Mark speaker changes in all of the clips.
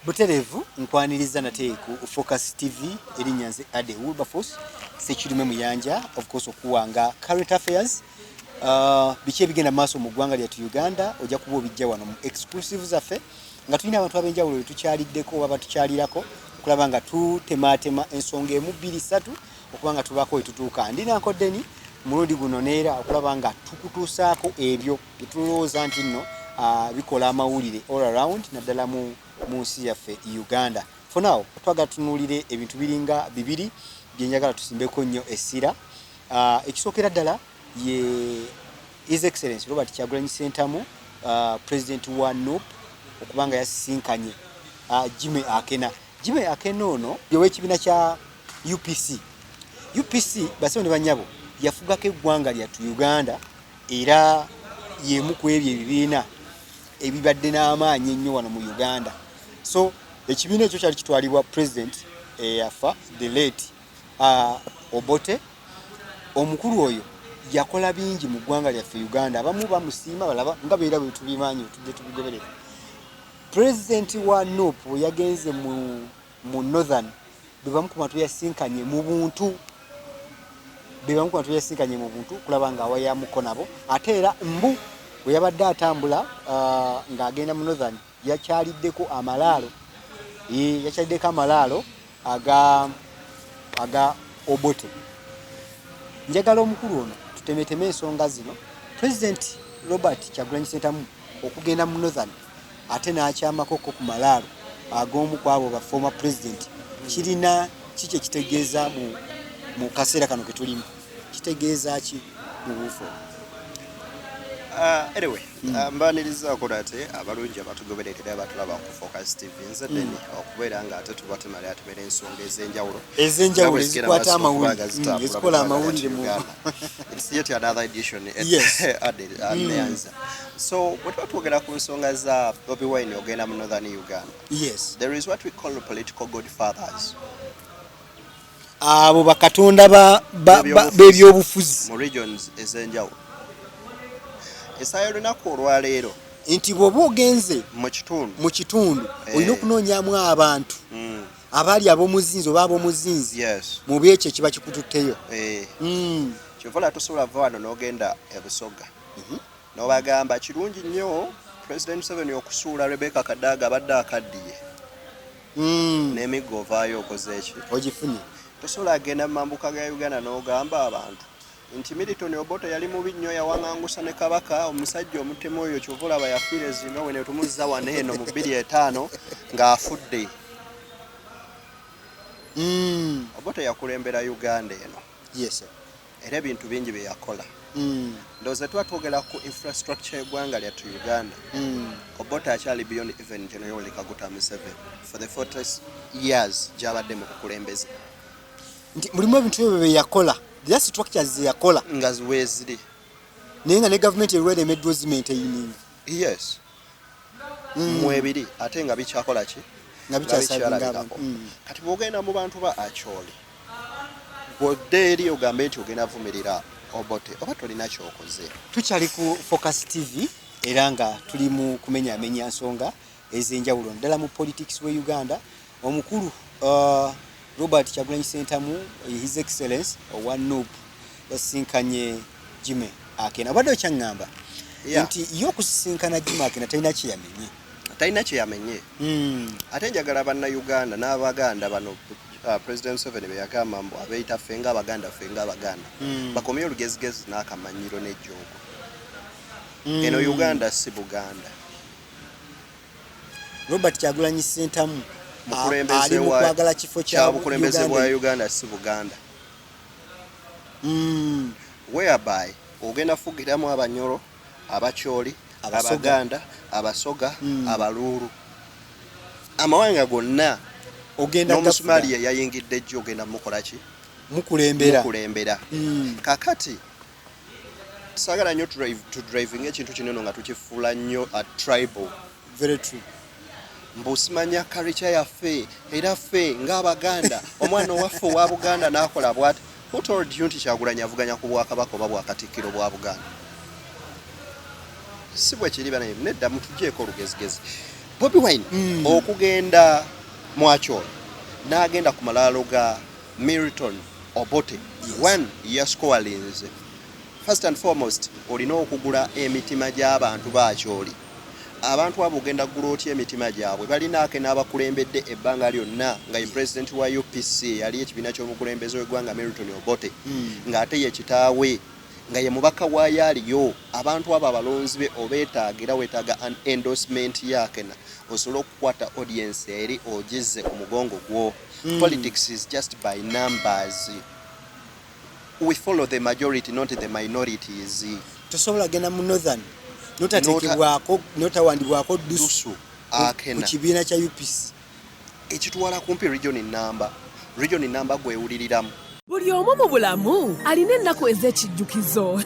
Speaker 1: Buterevu nkwaniriza nate ku Focus TV erinyanze Ade Wilberforce sekirime muyanja of course okuwanga current affairs biki ebigenda maaso mu ggwanga lyatu Uganda ojja kuba obijja wano mu exclusive zaffe nga tulina abantu abenjawulo tukyaliddeko oba tukyalirako okulaba nga tutematema ensonga emu bbiri ssatu okuba nga tubaako wetutuuka ndinako Deni muludi guno neera okulaba nga tukutuusaako ebyo byetulowooza nti nno bikola amawulire all around naddala mu nsi yaffe Uganda. For now twaga tunuulire ebintu biringa bibiri byenjagala tusimbeko nnyo essira. Ekisookera ddala ye His Excellency Robert Kyagulanyi Ssentamu President wa NUP okubanga yasisinkanye Jimmy Akena. Jimmy Akena ono y'ow'ekibiina kya UPC basebo ne banyabo yafugako eggwanga lyatu Uganda era yemu ku ebyo ebibiina ebibadde n'amaanyi ennyo wano mu Uganda. So ekibiina ekyo kyali kitwalibwa President yafa the late Obote. Omukulu oyo yakola bingi mu ggwanga lyaffe Uganda, abamu bamusiima balaba nga beera bwe tubimanyi tujje tubigoberere. President wa NUP yagenze mu Northern bebamu ku bantu yasinkanye mu buntu kulaba nga awayamuko nabo ate era mbu we yabadde atambula ng'agenda mu Northern yakyaliddeko amalaalo aga Obote. Njagala omukulu ono tutemeteme ensonga zino. President Robert Kyagulanyi Ssentamu okugenda mu Northern ate n'akyamakoko ku malaalo ag'omu ku abo ba former president kirina kiki ekitegeeza mu kaseera kano ke tulimu, kitegeeza ki mu buufu?
Speaker 2: Anyway, mbanirizaako nate abalungi abatugobererera abatulaba ku Focus TV nze Deni okubeera nga ate tubatemala atumera ensonga
Speaker 1: ez'enjawulo ezikwata amawulire ezikola amawulire mu
Speaker 2: It's yet another edition
Speaker 1: Yes.
Speaker 2: Nyanza. So bwe tuba twogera ku nsonga za Bobi Wine ogenda mu Northern Uganda,
Speaker 1: yes,
Speaker 2: there is what we call political godfathers
Speaker 1: abo bakatonda b'ebyobufuzi
Speaker 2: mu regions ez'enjawulo. Essaayo lunaku olwaleero
Speaker 1: nti bw'oba ogenze
Speaker 2: mu
Speaker 1: kitundu olina okunoonyaamu abantu abaali ab'omuzinzi oba ab'omuzinzi
Speaker 2: yes
Speaker 1: mu byekyo ekiba kikututteyo.
Speaker 2: kyovola tosobola va wano n'ogenda e Busoga n'obagamba kirungi nnyo President Museveni okusuula Rebecca Kadaga abadde akaddiye n'emiggo ovaayo okoze eki
Speaker 1: ogifunye.
Speaker 2: tosobola agenda mu mambuka ga Uganda n'ogamba abantu nti Milton Obote yali mubi nnyo yawaŋŋangusa ne Kabaka omusajja omutemu oyo kyovola bayafiire zino we ne tumuzza wano eno mu 2005 ng'afudde. Obote yakulembera Uganda eno.
Speaker 1: Yes sir.
Speaker 2: Era ebintu bingi bye yakola. Ndowooza tuba twogera ku infrastructure y'eggwanga lyattu Uganda. Obote akyali beyond even General Kaguta Museveni for the 40 years gy'abadde mu kukulembeza.
Speaker 1: Nti mulimu ebintu ebyo bye yakola, the structures ze yakola
Speaker 2: nga weeziri
Speaker 1: naye nga ne gavumenti eriwo eremeddwa zimaintaining.
Speaker 2: Yes. Mwebiri ate nga bikyakola ki
Speaker 1: nga bikyasabingako.
Speaker 2: Kati bw'ogenda mu bantu ba Acholi bw'odde eri ogambe nti ogenda vumirira Obote oba tolina kyokoze.
Speaker 1: Tukyali ku Focus TV era nga tuli mu kumenyaamenya nsonga ez'enjawulo ddala mu politics we Uganda. Omukulu Robert Kyagulanyi Ssentamu His Excellency owa NUP yasinkanye Jimmy Akena. Obadde okyaŋŋamba nti yo okusisinkana Jimmy Akena talina kyeyamenye. Ate njagala bannayuganda n'Abaganda bano President Museveni be yagamba mbu abeeyita ffenga Abaganda bakomye olugezigezi n'akamanyiro n'ejjoogo. Eno Uganda si Buganda. Robert Kyagulanyi Ssentamu
Speaker 2: mukulembeze
Speaker 1: wa kifo kya
Speaker 2: bukulembeze bwa Uganda si Buganda. Whereby ogenda fugiramu Abanyoro, Abacholi, Abaganda, Abasoga, Abaluuru. Amawanga gonna ogenda n'Omusumaliya yayingidde ejjo ogenda mukola ki? Mukulembera. Kakati tisagala nnyo driving ekintu kinene nga tukifuula nnyo a tribal.
Speaker 1: Very true.
Speaker 2: Mbusimanya culture yaffe era ffe ng'Abaganda omwana owaffe owa Buganda n'akola bw'ati. Who told you nti Kyagulanyi avuganya ku Bwakabaka oba Bwakatikkiro bwa Buganda? Si bwe kiri banaye nedda mutugyeko olugezigezi. Bobi Wine okugenda mwacholo n'agenda ku malaalo ga Milton Obote one yascoalinze. First and foremost olina okugula emitima gy'abantu bakyoli. Abantu abo ogenda kugula otya emitima gyabwe balinaake n'abakulembedde ebbanga lyonna nga ye president wa UPC yali ekibiina ky'omukulembeze w'eggwanga Milton Obote ng'ate ye kitaawe nga ye mubaka waayo aliyo. Abantu abo abalonzi be obeetaagira weetaaga an endorsement yakena osobola okukwata audience eri ogizze ku mugongo gwo. Politics is just by numbers. We follow the majority, not the minorities.
Speaker 1: Tosobola genda mu northern notateekebwako notawandibwako dusu
Speaker 2: akena
Speaker 1: ku kibiina kya UPC
Speaker 2: ekitwala kumpi region number gwewuliriramu.
Speaker 3: Buli omu mu bulamu alina ennaku ez'ekijjukizo.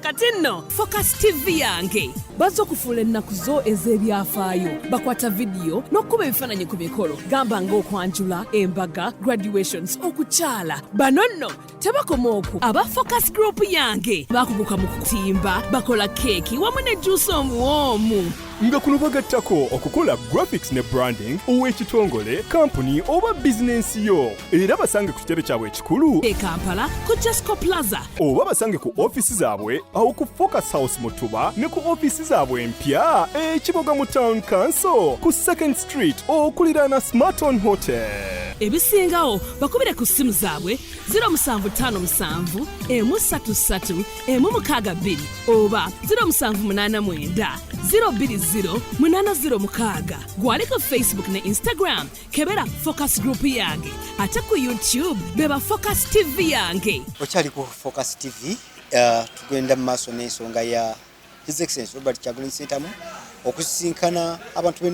Speaker 3: Kati nno Focus TV yange bazze okufuula ennaku zo ez'ebyafaayo. Bakwata vidiyo n'okkuba ebifaananyi ku mikolo gamba ng'okwanjula, embaga, graduations, okukyala. Bano nno tebakoma okwo. Aba Focus Group yange baakuguka mu kutimba, bakola keeki wamu ne juice omuwoomu.
Speaker 4: Nga kuno bagattako okukola graphics ne branding ow'ekitongole, company oba bizinensi yo. Era basange ku kitebe kyabwe ekikulu
Speaker 3: e Kampala ku Jesco Plaza
Speaker 4: oba basange ku ofisi zaabwe awo ku Focus House Mutuba ne ku ofisi zaabwe empya Kiboga mu Town Council ku 2nd Street okuliraana Smarton Hotel.
Speaker 3: Ebisingawo bakubire ku ssimu zaabwe 0757 133 162 oba 0789 020 gwali ku Facebook ne Instagram kebera Focus Group yange ate ku YouTube beba Focus TV yange.
Speaker 1: okyali ku Focus TV. Tugenda mu maaso n'ensonga ya His Excellency Robert Kyagulanyi Ssentamu okusisinkana abantu be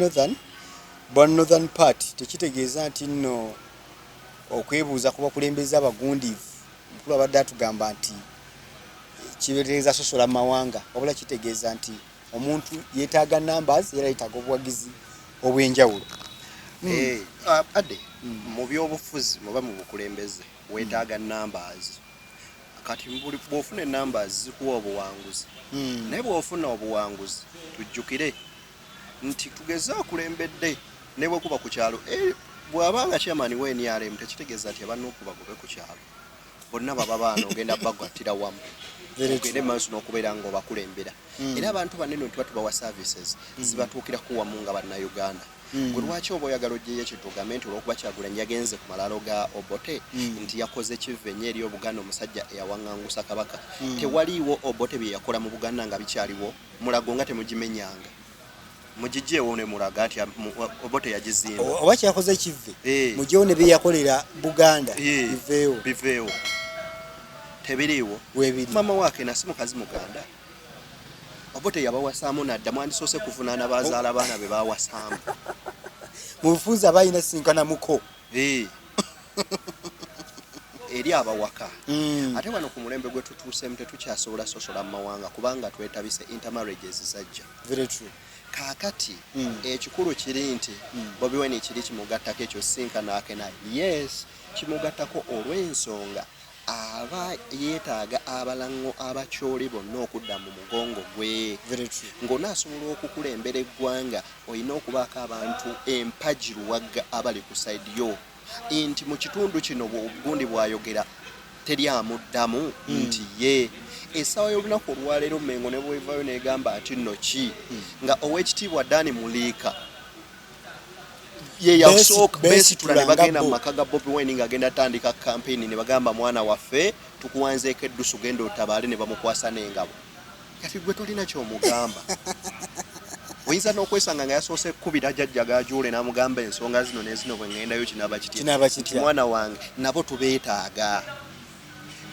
Speaker 1: Northern Party. Tekitegeeza nti nno okwebuuza ku bakulembeze abagundiivu mukulu abadde atugamba nti kibeereza sosola mawanga, wabula kitegeeza nti omuntu yeetaaga numbers era yeetaaga obuwagizi obw'enjawulo.
Speaker 2: Adde mu byobufuzi muba mu bukulembeze weetaaga numbers. Kati bw'ofuna numbers zikuwa obuwanguzi. Naye bw'ofuna obuwanguzi tujjukire nti tugeze akulembedde ne bwekuba ku kyalo bw'abanga chairman w'NRM tekitegeeza nti abanna okuba gobe ku kyalo bonna baba baana ogenda bagwattira wamu ogende maaso n'okubeera nga obakulembera. Era abantu banene tuba tubawa services zibatuukirako wamu nga bannayuganda. Gwe lwaki oba oyagala oggyeyo ekitugambe nti olw'okuba Kyagulanyi yagenze ku malaalo ga Obote nti yakoze kivvenye eri Obuganda omusajja eyawaŋŋangusa Kabaka. Tewaliiwo Obote bye yakola mu Buganda nga bikyaliwo mulago nga temugimenyanga. Mugijjeewo ne mulaga nti Obote yagizimba.
Speaker 1: Oba kyakoze kivve mugyewo ne bye yakolera Buganda
Speaker 2: biveewo. Tebiriiwo. Mama wake nasi mukazi Muganda. Obote yabawasaamu nadda mwandisoose kuvunaana bazaala baana be bawasaamu.
Speaker 1: Mu bufuzi abayina sinkana muko.
Speaker 2: Eri abawaka. Ate wano ku mulembe gwe tutuuseemu tetukyasobola sosola mu mawanga kubanga twetabise intermarriages zajja.
Speaker 1: Very true.
Speaker 2: Kaakati ekikulu kiri nti Bobi Wine kiri kimugattako ekyo sinkana akenayi. Yes, kimugattako olw'ensonga aba yeetaaga abalango abakyoli bonna okudda mu mugongo gwe. Ng'onaasobola okukulembera eggwanga olina okubaako abantu empajiruwagga abali ku sayidi yo nti mu kitundu kino obugundi bwayogera teri amuddamu nti ye essaawa y'olunaku olwaleero Mengo ne bwevaayo n'egamba ati nno ki nga Oweekitiibwa Dani Muliika ye yasooka beesitula ne bagenda mu maka ga Bobi Wine ng'agenda atandika kampeyini ne bagamba mwana waffe tukuwanzeeko eddusu genda otabaale ne bamukwasa n'engabo. Kati gwe tolina ky'omugamba. Oyinza n'okwesanga nga yasoose kkubira jjajja gaajuule n'amugamba ensonga zino n'ezino bwe ŋŋendayo kinaaba kitya. Mwana wange nabo tubeetaaga.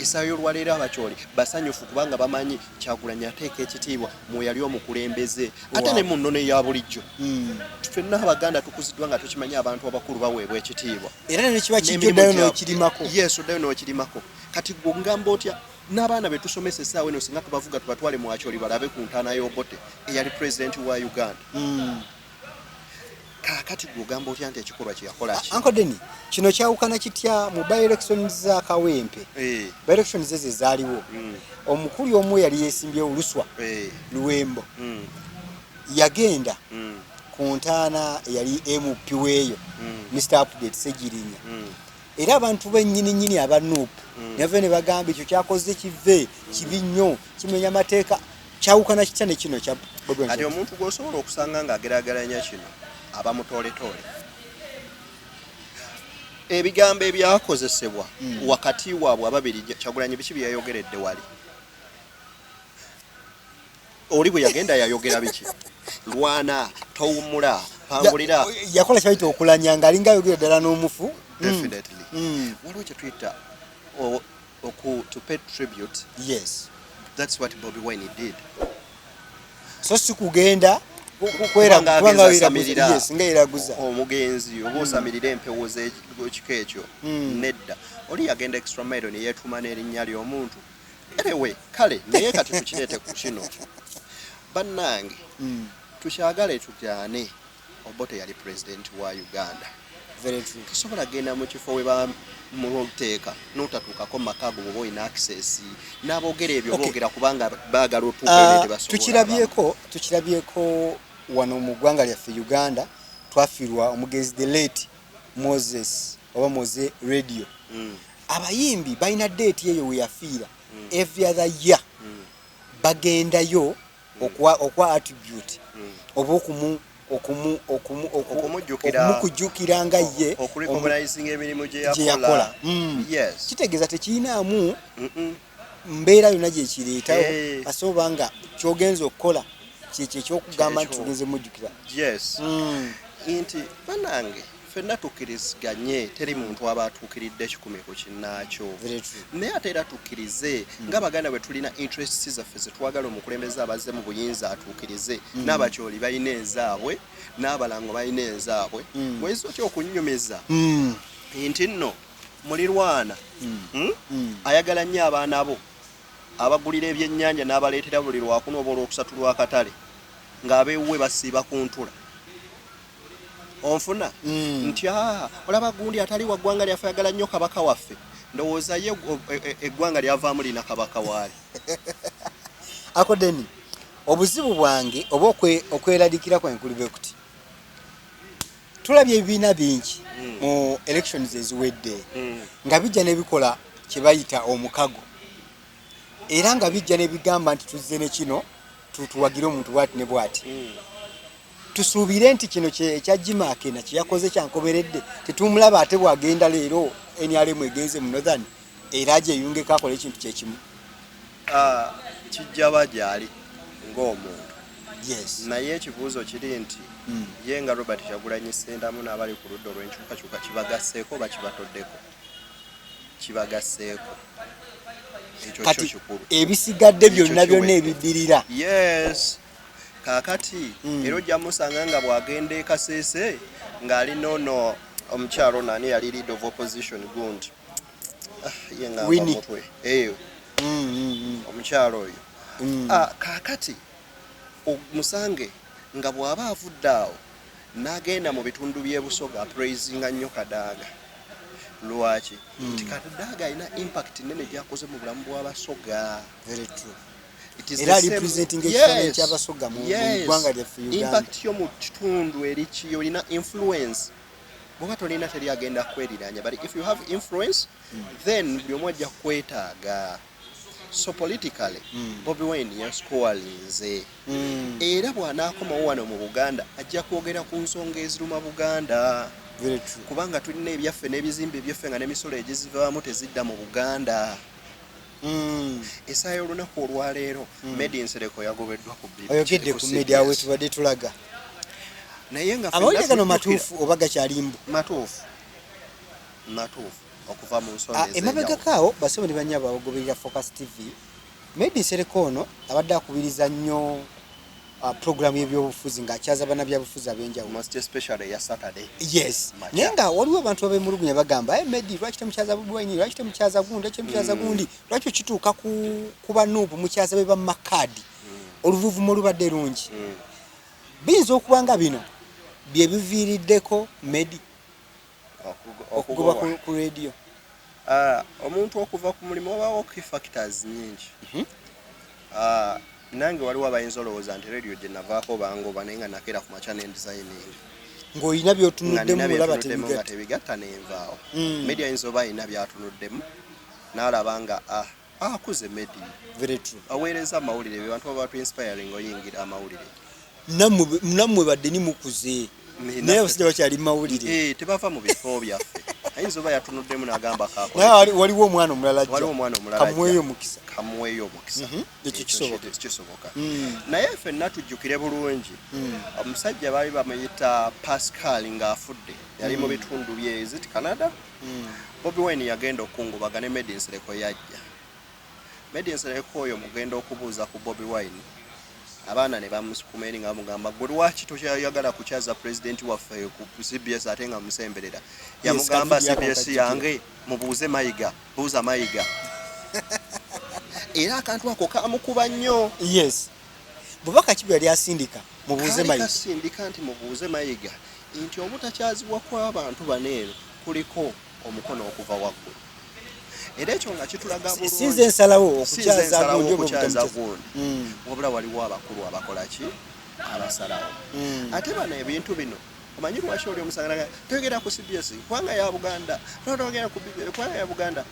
Speaker 2: Essaawa y'olwaleero abakyoli basanyufu kubanga bamanyi Kyagulanyi ateeka ekitiibwa mu yali omukulembeze ate ne mu nnono eya bulijjo. Ffenna Abaganda tukuziddwa nga tukimanyi abantu abakulu baweebwa ekitiibwa.
Speaker 1: Era ne kiba kijjuddayo n'okirimako.
Speaker 2: Yes, oddayo n'okirimako. Kati gwe ngamba otya n'abaana be tusomesa essaawa eno singa tubavuga tubatwale mu Akyoli balabe ku ntaana y'Obote eyali pulezidenti wa Uganda. Kaakati gw'ogamba otya nti ekikolwa kye yakola ki?
Speaker 1: Uncle Denny, kino kyawukana kitya mu by-elections za Kawempe? By-elections ezo ezaaliwo. Omukulu omu yali yeesimbyewo Luswa Luwembo. Yagenda Kontana yali MP weeyo Mr. Update Segirinya era abantu bennyini aba NUP neve ne bagamba ekyo kyakoze kive kibi nnyo kimenya mateeka kyawukana kitane kino kya
Speaker 2: ati omuntu gwosobola okusanga ng'ageraageranya kino aba mutooletoole ebigambo ebyakozesebwa wakati waabwe ababiri Kyagulanyi biki byeyayogeredde wali oli bwe yagenda yayogera biki lwana towumula pangulira
Speaker 1: yakola kyayita okulanya ng'alinga ayogera ddala n'omufu
Speaker 2: definitely waliwo kye tuyita to pay tribute.
Speaker 1: Yes,
Speaker 2: that's what Bobby Wine did.
Speaker 1: So sikugenda yes ngairaguza
Speaker 2: omugenzi oba osamirira empewo z'ekika ekyo nedda oli yagenda extra mile ne yeetuma n'erinnya ly'omuntu erewe kale naye kati tukireete ku kino bannange tukyagale tutyane Obote yali president wa Uganda.
Speaker 1: Very true.
Speaker 2: Tusobola genda mu kifo we ba muteeka n'otatuukako makago bwoba olina access n'aboogera ebyo boogera kubanga baagala otuuka ne basobola.
Speaker 1: Tukirabyeko wano mu ggwanga lyaffe Uganda twafiirwa omugezi the late Moses oba Mose Radio. Abayimbi balina date yeyo we yafiira every other year bagendayo okwa attribute oba okumujjukira nga ye
Speaker 2: okurecognize emirimu gye yakola. Yes.
Speaker 1: Kitegeeza tekiinaamu mbeera yonna gye kireetawo asoba nga kyogenza okukola kyekyo ekyokugamba nti tugenze mujjukira.
Speaker 2: Yes. Nti bannange ffenna tukkiriziganye teri muntu aba atuukiridde kikumi ku kinnaakyo naye ate era tukkirize ng'Abaganda bwe tulina interests zaffe ze twagala omukulembeze abazze mu buyinza atuukirize n'abakyoli balina ezaabwe n'abalango balina ezaabwe bw'oyinza otya okunnyumiza nti nno mulirwana ayagala nnyo abaana bo abagulira ebyennyanja n'abaleetera buli lwakuna oba olwokusatu lw'akatale ng'abeewuwe basiiba ku ntula onfuna nti olaba gundi atali wa ggwanga lyaffe ayagala nnyo kabaka waffe ndowooza ye eggwanga lyavaamu lina kabaka waali.
Speaker 1: Akodeni obuzibu bwange oba okweradikira kwa nkulube kuti tulabye ebibiina bingi mu elections eziwedde nga bijja n'ebikola kye bayita omukago era nga bijja n'ebigamba nti tuzze ne kino tuwagire omuntu bwati ne bwati. Tusuubire nti kino ekya Jimmy Akena kye yakoze kyankoberedde tetumulaba ate bwagenda leero NRM egenze mu Northern era agyeyungeko akole ekintu kyekimu.
Speaker 2: Kijja bagyali ng'omuntu.
Speaker 1: Yes.
Speaker 2: Naye ekibuuzo kiri nti ye nga Robert Kyagulanyi Sentamu n'abali ku ludda olw'enkyukakyuka kibagasseeko oba kibatoddeko? Kibagasseeko. Ekyo kyo kikulu.
Speaker 1: Ebisigadde byonna ebibirira.
Speaker 2: Yes. Kakati era ojja musanga nga bwagenda e Kasese ng'ali noono omukyalo nani yali leader of opposition gundi yenga mutwe omukyalo oyo kakati omusange nga bw'aba avudde awo n'agenda mu bitundu by'ebusoga praising nnyo Kadaga. Lwaki? Nti Kadaga alina impact nnene gy'akoze mu bulamu bw'abasoga.
Speaker 1: Very true. Era representing ekifaananyi ky'abasoga mu ggwanga lyaffe Uganda.
Speaker 2: Impact yo mu kitundu erikiyo olina influence. Bw'oba tolina teri agenda kweriranya, but if you have influence then buli omu ajja kwetaaga. So politically Bobby Wine yascoalinze era bw'anaakomawo wano mu Buganda ajja kwogera ku nsonga eziruma Buganda.
Speaker 1: Very true.
Speaker 2: Kubanga tulina ebyaffe n'ebizimbe byaffe nga n'emisolo egizivaamu tezidda mu Buganda. Esaayo olunaku olwaleero Medi Nsereko yagobeddwa ku bbiri.
Speaker 1: Oyogedde ku media we tubadde tulaga.
Speaker 2: Naye nga
Speaker 1: amawulire gano matuufu oba gakyalimbu?
Speaker 2: Matuufu okuva mu nsonga ez'enjawulo.
Speaker 1: Emabegakaawo basebo ne banyaba bagoberera Focus TV. Medi Nsereko ono abadde akubiriza nnyo program y'ebyobufuzi ng'akyaza bannabyabufuzi ab'enjawulo.
Speaker 2: Most especially ya Saturday.
Speaker 1: Yes. Naye nga waliwo abantu ab'emulugunya bagamba Medi lwaki temukyaza Bobby Wine, lwaki temukyaza gundi, lwaki okituuka ku banuupu mukyaza be bamakadi oluvuvumo lubadde lungi. Biyinza okuba nga bino bye biviiriddeko Medi okugoba ku radio.
Speaker 2: Omuntu okuva ku mulimu wabaawo key factors nyingi. nange waliwo abayinza olowooza nti radio gye navaako bangoba naye nga nakeera ku macha n'endesigning
Speaker 1: ng'olina by'otunuddemu olaba
Speaker 2: nga tebigatta n'envaawo. Media ayinza oba alina by'atunuddemu n'alaba nga akuze Medi.
Speaker 1: Very true.
Speaker 2: Aweereza amawulire bye bantu baba inspiring oyingira amawulire.
Speaker 1: Nammwe badde ni mukuze. Naye abasajja bakyali mawulire.
Speaker 2: Tebava mu bifo byaffe. Ayinza oba yatunuddemu n'agamba kaako.
Speaker 1: Naye waliwo omwana omulala ajja.
Speaker 2: Waliwo omwana omulala ajja.
Speaker 1: Kamuweeyo omukisa. Ekyo
Speaker 2: kisoboka. Naye ffenna tujjukire bulungi. Omusajja baali bamuyita Pascal ng'afudde. Yali mu bitundu bye ziti Canada. Bobi Wine yagenda okungubagana ne Medi Nsereko yajja. Medi Nsereko oyo mugenda okubuuza ku Bobi Wine. Abaana ne bamusukumeri nga bamugamba gwe lwaki tokyayagala kukyaza pulezidenti waffe ku CBS ate nga musemberera. Yamugamba CBS yange mubuuze Mayiga, buuza Mayiga. Era akantu ako kamukuba nnyo.
Speaker 1: Yes. Bubaka kibu yali asindika mubuuze Mayiga.
Speaker 2: Asindika nti mubuuze Mayiga nti obutakyazibwa kw'abantu baneero kuliko omukono okuva waggulu. Era ekyo nga kitulaga bulungi.
Speaker 1: Sinze ensalawo okukyaza gundi.
Speaker 2: Wabula waliwo abakulu abakola ki? Abasalawo. Ate bano ebintu bino omanyi lwaki oli omusangana tegera ku CBS kwanga ya Buganda togera ku BBI kwanga ya Buganda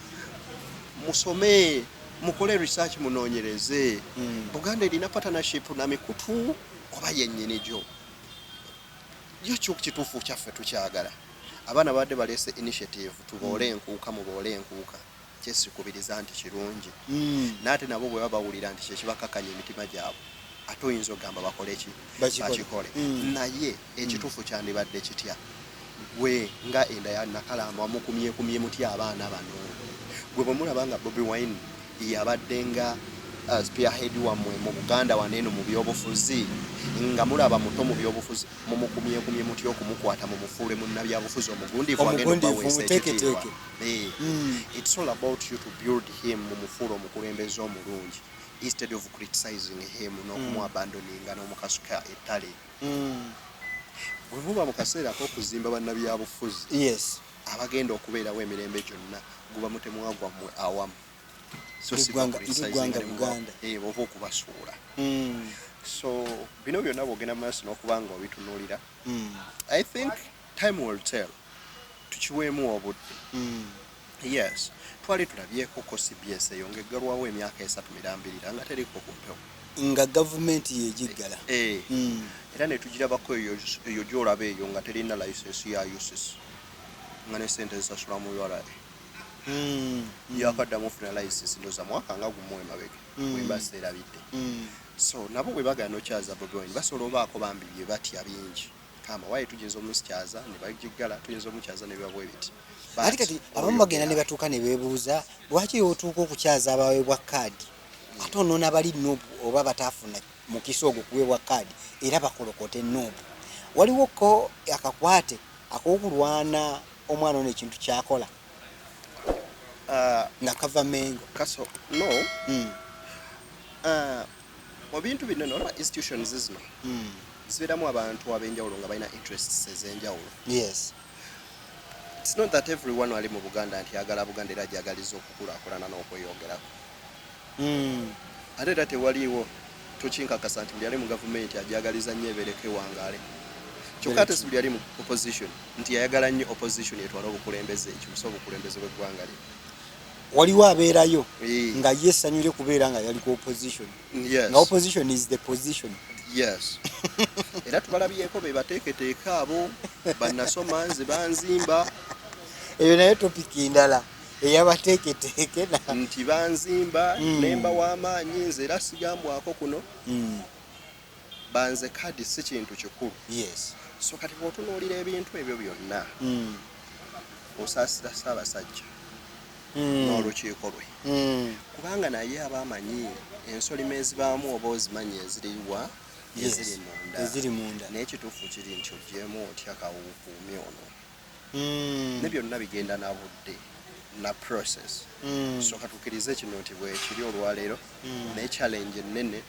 Speaker 2: musome mukole research munoonyereze. Buganda erina partnership na mikutu oba yennyini gyo kyo kituufu kyaffe tukyagala. Abaana badde baleese initiative tuboole enkuuka muboole enkuuka kyesikubiriza nti kirungi. N'ate nabo bwe babawulira nti kyekibakakanya emitima gyabwe ate oyinza ogamba bakole ki bakikole. Naye ekituufu kyandibadde kitya gwe nga enda ya Nakalamba wamukumyekumye mutya abaana bano gwe bwe mulaba nga Bobi Wine yabadde nga spearhead wammwe mu Buganda waneeno mu byobufuzi nga mulaba muto mu byobufuzi mumukumyekumye mutya okumukwata mu mufuule munnabyabufuzi omugundiivu agenda okubaweesa. It's all about you to build him mu mufuule omukulembeze omulungi instead of criticizing him n'okumuabandoninga n'omukasuka ettale. Bwe muba mu kaseera k'okuzimba bannabyabufuzi abagenda okubeerawo emirembe gyonna guba mutemwagwa mmwe awamu. So
Speaker 1: Buganda Buganda
Speaker 2: oba okubasuula. So bino byonna bwogenda maaso n'okubanga obitunuulira. I think time will tell. Tukiweemu obudde. Yes, twali tulabyeko ko CBS eyongegerwawo emyaka 3 mirambirira nga teriko ku mpewo.
Speaker 1: Nga gavumenti yejiggala.
Speaker 2: Era ne tugirabako eyo gy'olaba eyo nga terina license ya UCS. Nga ne sente zisasula mu URA. Yakaddamu ofuna license ndoza mwaka nga gumu emabega. Wembasa erabidde. So nabo bwe bagana okyaza Bobi Wine basobola obaako bambi bye batya bingi. Kama waye tujinza omusikyaza ne bagiggala tujinza omukyaza ne bibabwe biti.
Speaker 1: Ati kati abamu bagenda ne batuuka ne beebuuza lwaki otuuka okukyaza abaweebwa kaadi ate onoona bali noobu oba bataafuna mukisa ogwo kuweebwa kaadi era bakolokote noobu. Waliwo ko akakwate ak'okulwana omwana ono ekintu kyakola nga kava mengo
Speaker 2: kaso no mu bintu bino olaba institutions zino zibeeramu abantu ab'enjawulo nga balina interests ez'enjawulo.
Speaker 1: Yes.
Speaker 2: It's not that everyone ali mu Buganda nti agala Buganda era gyagaliza okukulaakulana n'okweyongerako. Ate era tewaliwo tukinkakasa nti buli ali mu gavumenti agyagaliza nnyo ebeereko ewangaale. Kyokka ate si buli ali mu opposition nti yayagala nnyo opposition etwala obukulembeze ekibusa obukulembeze bw'eggwanga lye.
Speaker 1: Waliwo abeerayo nga yeesanyule kubeera nga yali ku opposition. Nga opposition is the position.
Speaker 2: Yes. Era tubalabyeko be bateeketeeka abo bannasoma nze banzimba.
Speaker 1: Eyo naye topiki ndala eyabateeketeeke
Speaker 2: nti banzimba nemba w'amaanyi nze era sigambwako kuno. Banze kadi si kintu kikulu.
Speaker 1: Yes.
Speaker 2: So kati bw'otunuulira ebintu ebyo byonna osaasira Ssaabasajja n'olukiiko lwe. Kubanga naye abamanyi ensolima ezibaamu oba ozimanyi eziriwa eziri munda. Naye ekituufu kiri nti ogyemu otya kawuukuumi ono. Ne byonna bigenda na budde na process. So katuukirize kino nti bwe kiri olwaleero naye challenge ennene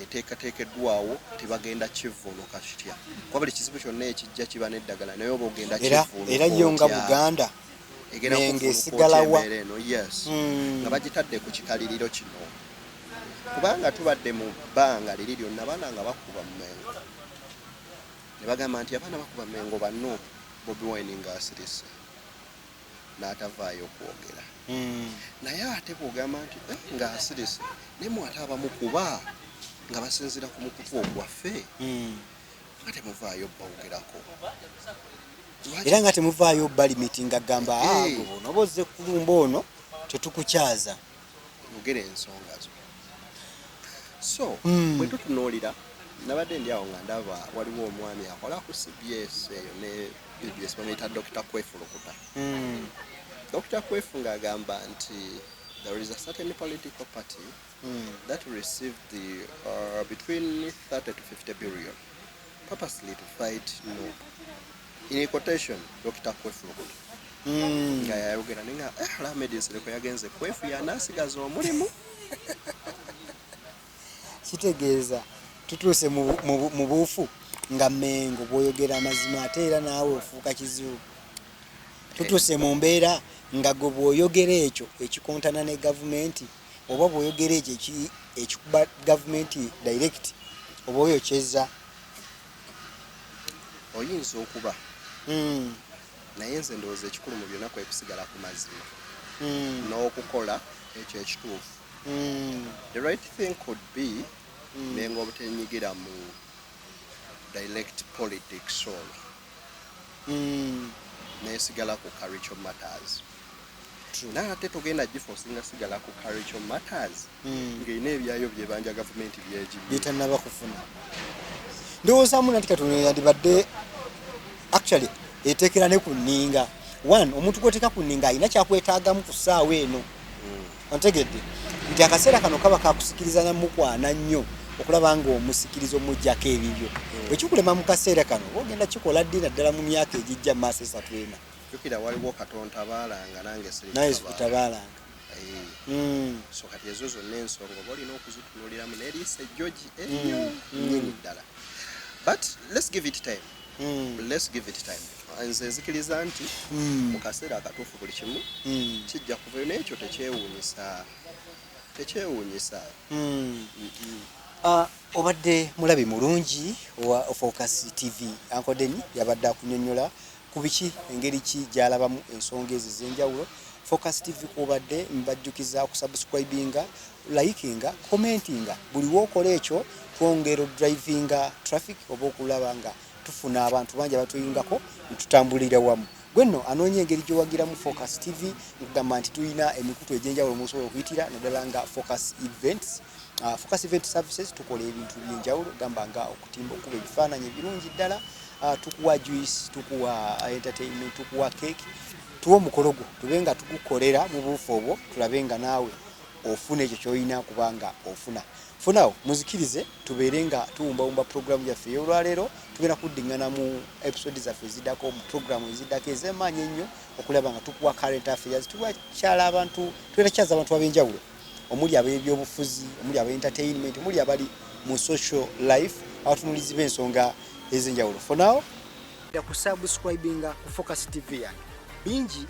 Speaker 2: eteekateekeddwawo tebagenda kivuunuka kitya. Kuba buli kizibu kyonna ekijja kiba n'eddagala naye oba ogenda kivuunuka
Speaker 1: era yo nga Buganda
Speaker 2: nenge esigalawa. Yes. Nga bagitadde ku kikaliriro kino. kubanga tubadde mu bbanga liri lyonna abaana nga bakuba Mengo ne bagamba nti abaana bakuba Mengo banno Bobi Wine nga asirise n'atavaayo kwogera naye ate bw'ogamba nti nga asirise ne mu ate abamukuba nga basinzira ku mukutu ogwaffe nga temuvaayo bawugerako
Speaker 1: era nga temuvaayo balimiti nga gamba bono bozze kulumba ono tetukukyaza
Speaker 2: yogera ensonga zo so bwe tutunuulira nabadde ndi awo nga ndaba waliwo omwami akola ku CBS eyo ne BBS bamuyita Dr. Kwefulukuta Dr. Kwefu ng'agamba nti there is a certain political party that received the between 30 to 50 billion purposely to fight no in quotation Dr. Kwefu nga yayogera ninga Ahmed Nsireko yagenze Kwefu yanasigaza omulimu
Speaker 1: kitegeeza tutuuse mu buufu nga Mengo bw'oyogera amazima ate era naawe ofuuka kizibu tutuuse mu mbeera nga gwe bw'oyogera ekyo ekikontana ne gavumenti oba bw'oyogera ekyo ekikuba gavumenti direct oba oyokyeza
Speaker 2: oyinza okuba naye nze ndowooza ekikulu mu byonna kwe kusigala ku mazima n'okukola ekyo ekituufu the right thing could be Mengo obutenyigira mu direct politics solo nesigala ku Karicho Matters n'ate togenda gifosinga sigala ku Karicho Matters ng'erina ebyayo byebanja gavumenti
Speaker 1: byetannaba kufuna ndowooza mu nati katono yandibadde actually eteekera ne ku nninga one omuntu gwoteeka ku nninga alina kyakwetaagamu ku ssaawa eno ontegedde nti akaseera kano kaba kakusikiriza namukwana nnyo okulaba nga omusikiriza omujjako ebibyo bwekikulema mu kaseera kano ogenda kikola ddi naddala mu myaka egijja mu maaso esatu ena
Speaker 2: jukira waliwo katontabaalanga nange
Speaker 1: naye zikutabaalanga
Speaker 2: so kati ezo zonna ensonga oba olina okuzitunuuliramu n'eriisa ejjogi ennyo nnyini ddala but let's give it time nze nzikiriza nti mu kaseera akatuufu buli kimu kijja kuvayo n'ekyo tekyewuunyisa
Speaker 1: obadde mulabi mulungi wa Focus TV Uncle Denny yabadde akunnyonnyola ku biki engeri ki gy'alabamu ensonga ezo ez'enjawulo Focus TV kubadde mbajjukiza okusubscribinga likinga commentinga buli wookola ekyo twongera drivinga traffic oba okulaba nga tufuna abantu bangi abatuyingako ntutambulira wamu gwenno anoonya engeri gy'owagiramu Focus TV nkugamba nti tulina emikutu egy'enjawulo musobola okuyitira naddala nga Focus Events Focus Event Services tukola ebintu by'enjawulo gamba nga okutimba okuba ebifaananyi ebirungi ddala tukuwa juice tukuwa entertainment tukuwa cake tuwa omukolo gwo tube nga tugukolera mu buufu obwo tulabe nga naawe ofuna ekyo ky'olina kubanga ofuna funawo muzikirize tubeere nga tuwumbawumba programu yaffe ey'olwaleero tugenda kuddingana mu episode zaffe eziddako mu programu eziddako ez'emaanyi ennyo okulaba nga tukuwa current affairs tubakyala abantu twekyaza abantu ab'enjawulo omuli ab'ebyobufuzi omuli ab'entertainment omuli abali mu social life abatunuulizi b'ensonga ez'enjawulo funawo ku subscribinga ku Focus TV yange bingi